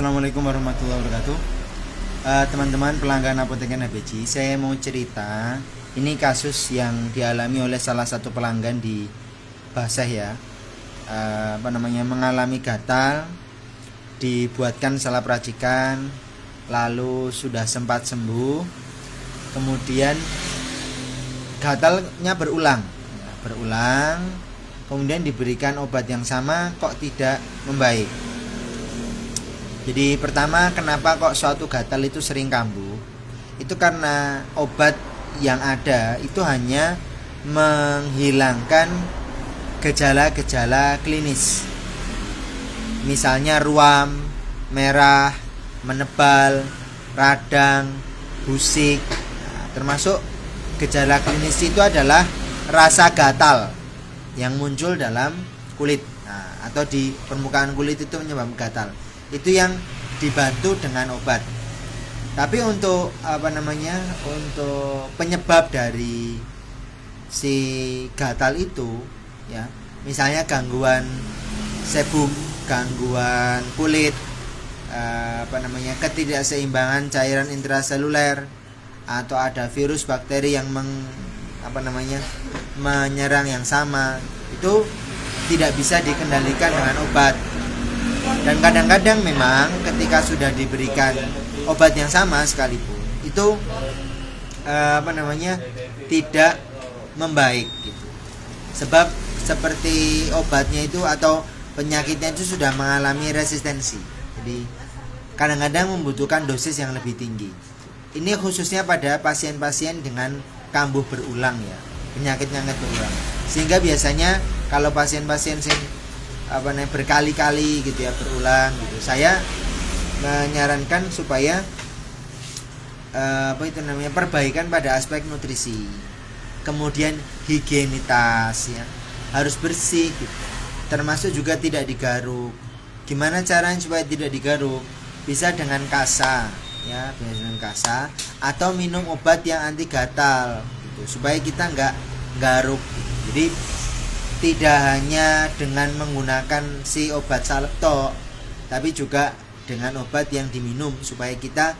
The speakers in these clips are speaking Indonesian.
Assalamualaikum warahmatullahi wabarakatuh. Teman-teman pelanggan Apoteker NHBC, saya mau cerita. Ini kasus yang dialami oleh salah satu pelanggan di Basah ya. Mengalami gatal, dibuatkan salep racikan, lalu sudah sempat sembuh. Kemudian gatalnya berulang. Kemudian diberikan obat yang sama kok tidak membaik. Jadi pertama, kenapa kok suatu gatal itu sering kambuh? Itu karena obat yang ada itu hanya menghilangkan gejala-gejala klinis. Misalnya ruam, merah, menebal, radang, busik. Termasuk gejala klinis itu adalah rasa gatal yang muncul dalam kulit atau di permukaan kulit itu menyebabkan gatal. Itu yang dibantu dengan obat. Tapi untuk untuk penyebab dari si gatal itu ya, misalnya gangguan sebum, gangguan kulit, ketidakseimbangan cairan intraseluler, atau ada virus bakteri yang menyerang yang sama, itu tidak bisa dikendalikan dengan obat. Dan kadang-kadang memang ketika sudah diberikan obat yang sama sekalipun itu tidak membaik gitu. Sebab seperti obatnya itu atau penyakitnya itu sudah mengalami resistensi. Jadi kadang-kadang membutuhkan dosis yang lebih tinggi. Ini khususnya pada pasien-pasien dengan kambuh berulang ya, penyakit-penyakit berulang. Sehingga biasanya kalau pasien-pasien berkali-kali gitu ya, berulang gitu, saya menyarankan supaya perbaikan pada aspek nutrisi, kemudian higienitas ya, harus bersih gitu. Termasuk juga tidak digaruk. Gimana caranya supaya tidak digaruk? Bisa dengan kasa ya, atau minum obat yang anti gatal gitu, supaya kita nggak garuk gitu. Jadi tidak hanya dengan menggunakan si obat salep tok, tapi juga dengan obat yang diminum supaya kita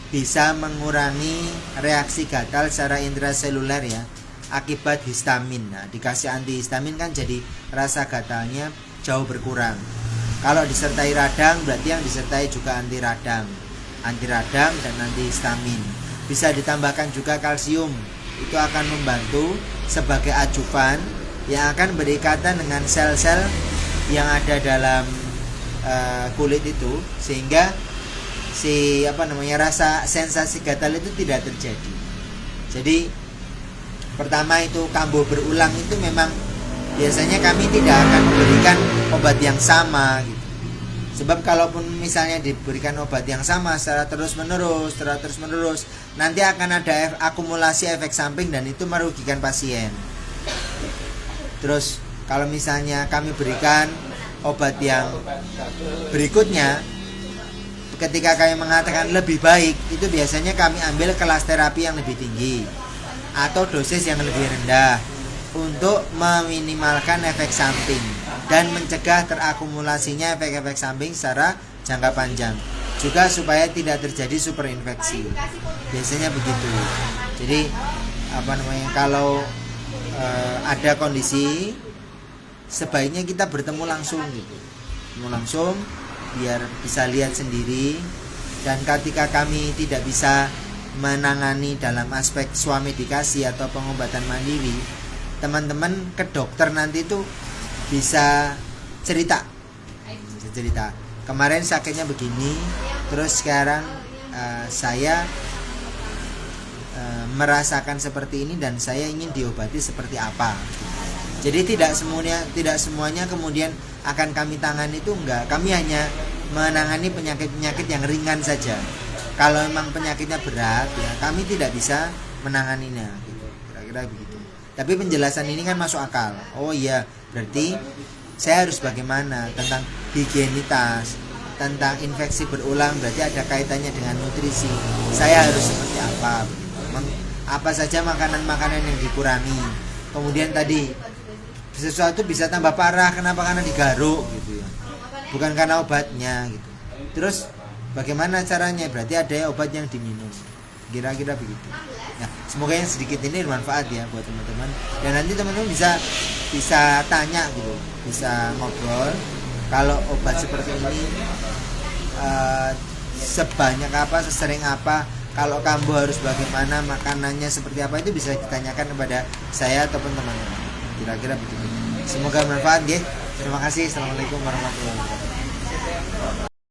bisa mengurangi reaksi gatal secara intraseluler ya, akibat histamin. Dikasih antihistamin kan jadi rasa gatalnya jauh berkurang. Kalau disertai radang berarti yang disertai juga anti radang dan antihistamin. Bisa ditambahkan juga kalsium, itu akan membantu sebagai acupan yang akan berikatan dengan sel-sel yang ada dalam kulit itu, sehingga rasa sensasi gatal itu tidak terjadi. Jadi pertama itu kambuh berulang itu memang biasanya kami tidak akan memberikan obat yang sama gitu. Sebab kalaupun misalnya diberikan obat yang sama secara terus menerus, nanti akan ada akumulasi efek samping dan itu merugikan pasien. Terus kalau misalnya kami berikan obat yang berikutnya, ketika kami mengatakan lebih baik, itu biasanya kami ambil kelas terapi yang lebih tinggi atau dosis yang lebih rendah untuk meminimalkan efek samping dan mencegah terakumulasinya efek-efek samping secara jangka panjang, juga supaya tidak terjadi superinfeksi. Biasanya begitu. Jadi kalau ada kondisi, sebaiknya kita bertemu langsung biar bisa lihat sendiri. Dan ketika kami tidak bisa menangani dalam aspek swamedikasi atau pengobatan mandiri, teman-teman ke dokter nanti itu bisa cerita kemarin sakitnya begini, terus sekarang saya merasakan seperti ini dan saya ingin diobati seperti apa. Jadi tidak semuanya kemudian akan kami tangani, itu enggak. Kami hanya menangani penyakit-penyakit yang ringan saja. Kalau memang penyakitnya berat ya, kami tidak bisa menanganinya gitu. Kira-kira begitu. Tapi penjelasan ini kan masuk akal. Oh iya, berarti saya harus bagaimana tentang higienitas, tentang infeksi berulang, berarti ada kaitannya dengan nutrisi. Saya harus seperti apa saja makanan-makanan yang dikurangi. Kemudian tadi sesuatu bisa tambah parah, kenapa? Karena digaruk gitu ya, bukan karena obatnya gitu. Terus Bagaimana caranya? Berarti ada obat yang diminum. Kira-kira begitu. Nah, semoga yang sedikit ini bermanfaat ya buat teman-teman. Dan nanti teman-teman bisa tanya gitu, bisa ngobrol. Kalau obat seperti ini sebanyak apa, sesering apa, kalau kambuh harus bagaimana, makanannya seperti apa, itu bisa ditanyakan kepada saya ataupun teman-teman. Kira-kira begitu. Semoga bermanfaat, nggih. Terima kasih. Assalamualaikum warahmatullahi wabarakatuh.